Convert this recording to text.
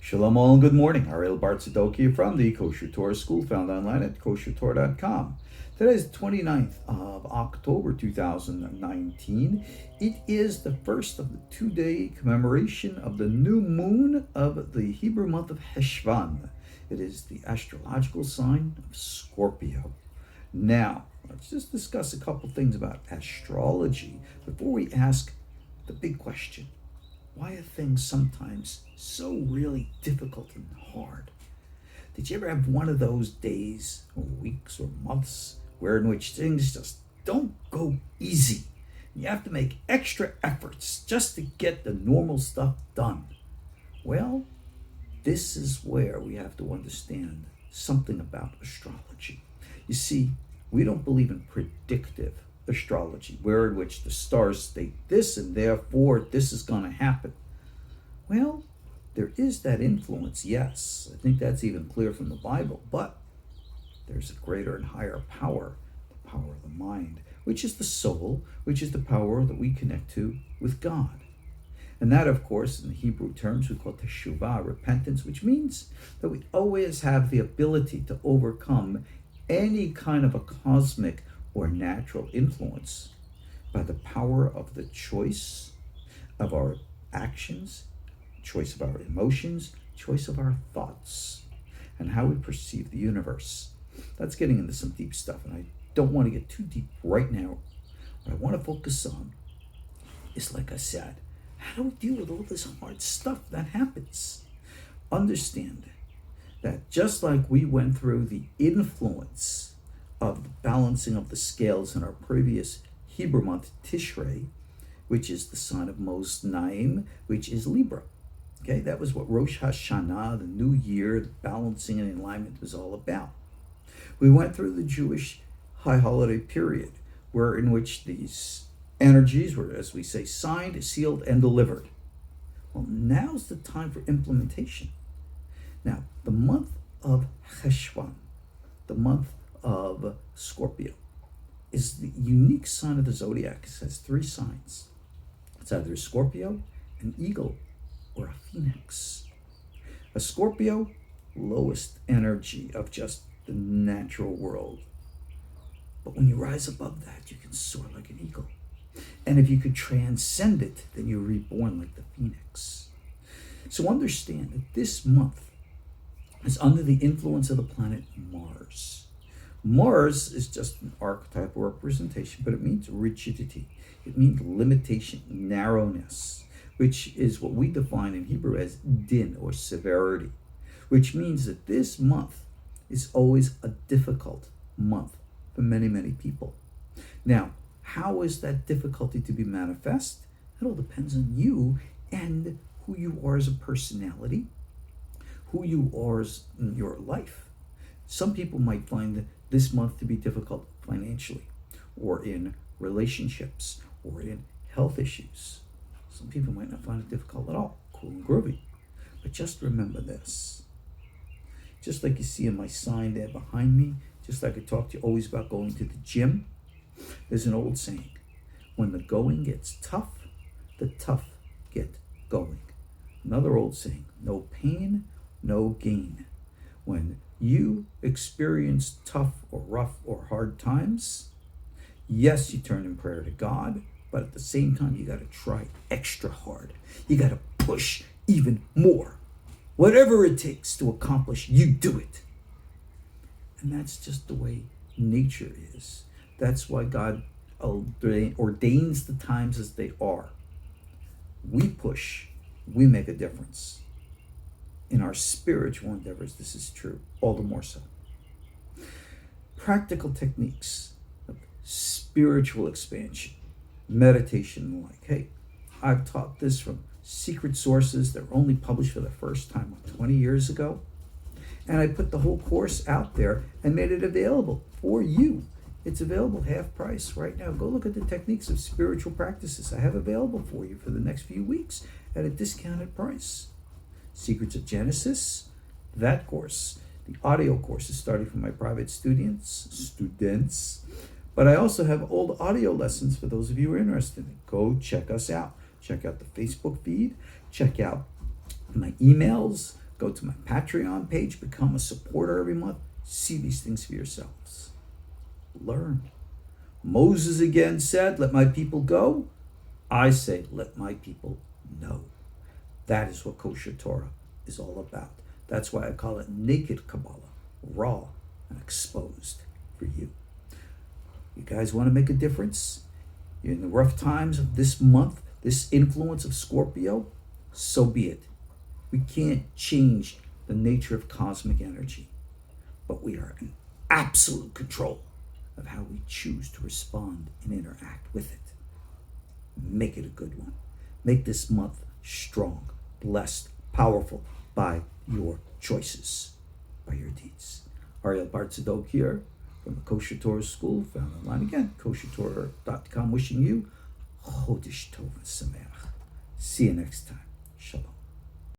Shalom all and good morning. Ariel Tzadok here from the KosherTorah School, found online at KosherTorah.com. Today is the 29th of October 2019. It is the first of the two-day commemoration of the new moon of the Hebrew month of Heshvan. It is the astrological sign of Scorpio. Now, let's just discuss a couple things about astrology before we ask the big question. Why are things sometimes so really difficult and hard? Did you ever have one of those days or weeks or months where in which things just don't go easy? You have to make extra efforts just to get the normal stuff done. Well, this is where we have to understand something about astrology. You see, we don't believe in predictive astrology, where in which the stars state this and therefore this is going to happen. Well, there is that influence, yes. I think that's even clear from the Bible, but there's a greater and higher power, the power of the mind, which is the soul, which is the power that we connect to with God. And that, of course, in the Hebrew terms, we call teshuvah, repentance, which means that we always have the ability to overcome any kind of a cosmic or natural influence by the power of the choice of our actions, choice of our emotions, choice of our thoughts, and how we perceive the universe. That's getting into some deep stuff, and I don't want to get too deep right now. What I want to focus on is, like I said, how do we deal with all this hard stuff that happens? Understand that just like we went through the influence of the balancing of the scales in our previous Hebrew month, Tishrei, which is the sign of Moznaim, which is Libra. Okay, that was what Rosh Hashanah, the new year, the balancing and alignment was all about. We went through the Jewish high holiday period, where in which these energies were, as we say, signed, sealed, and delivered. Well, now's the time for implementation. Now, the month of Heshvan, the month of Scorpio, is the unique sign of the zodiac. It has three signs. It's either a Scorpio, an eagle, or a phoenix. A Scorpio, lowest energy of just the natural world. But when you rise above that, you can soar like an eagle. And if you could transcend it, then you're reborn like the phoenix. So understand that this month is under the influence of the planet Mars. Mars is just an archetypal representation, but it means rigidity. It means limitation, narrowness, which is what we define in Hebrew as din, or severity, which means that this month is always a difficult month for many, many people. Now, how is that difficulty to be manifest? It all depends on you and who you are as a personality, who you are in your life. Some people might find this month to be difficult financially, or in relationships, or in health issues. Some people might not find it difficult at all, cool and groovy. But just remember this. Just like you see in my sign there behind me, just like I talked to you always about going to the gym, there's an old saying, when the going gets tough, the tough get going. Another old saying, no pain, no gain. When you experience tough or rough or hard times, yes, you turn in prayer to God, but at the same time, you got to try extra hard. You got to push even more. Whatever it takes to accomplish, you do it. And that's just the way nature is. That's why God ordains the times as they are. We push, we make a difference. In our spiritual endeavors, this is true, all the more so. Practical techniques of spiritual expansion, meditation and the like. Hey, I've taught this from secret sources that were only published for the first time 20 years ago. And I put the whole course out there and made it available for you. It's available half price right now. Go look at the techniques of spiritual practices I have available for you for the next few weeks at a discounted price. Secrets of Genesis, that course. The audio course is starting for my private students. But I also have old audio lessons for those of you who are interested. Go check us out. Check out the Facebook feed. Check out my emails. Go to my Patreon page, become a supporter every month. See these things for yourselves. Learn. Moses again said, let my people go. I say, let my people know. That is what Kosher Torah is all about. That's why I call it naked Kabbalah, raw and exposed for you. You guys want to make a difference? You're in the rough times of this month, this influence of Scorpio, so be it. We can't change the nature of cosmic energy, but we are in absolute control of how we choose to respond and interact with it. Make it a good one. Make this month strong, blessed, powerful by your choices, by your deeds. Ariel Tzadok here from the KosherTorah School, found online again, KosherTorah.com, wishing you Chodesh Tov and Sameach. See you next time. Shalom.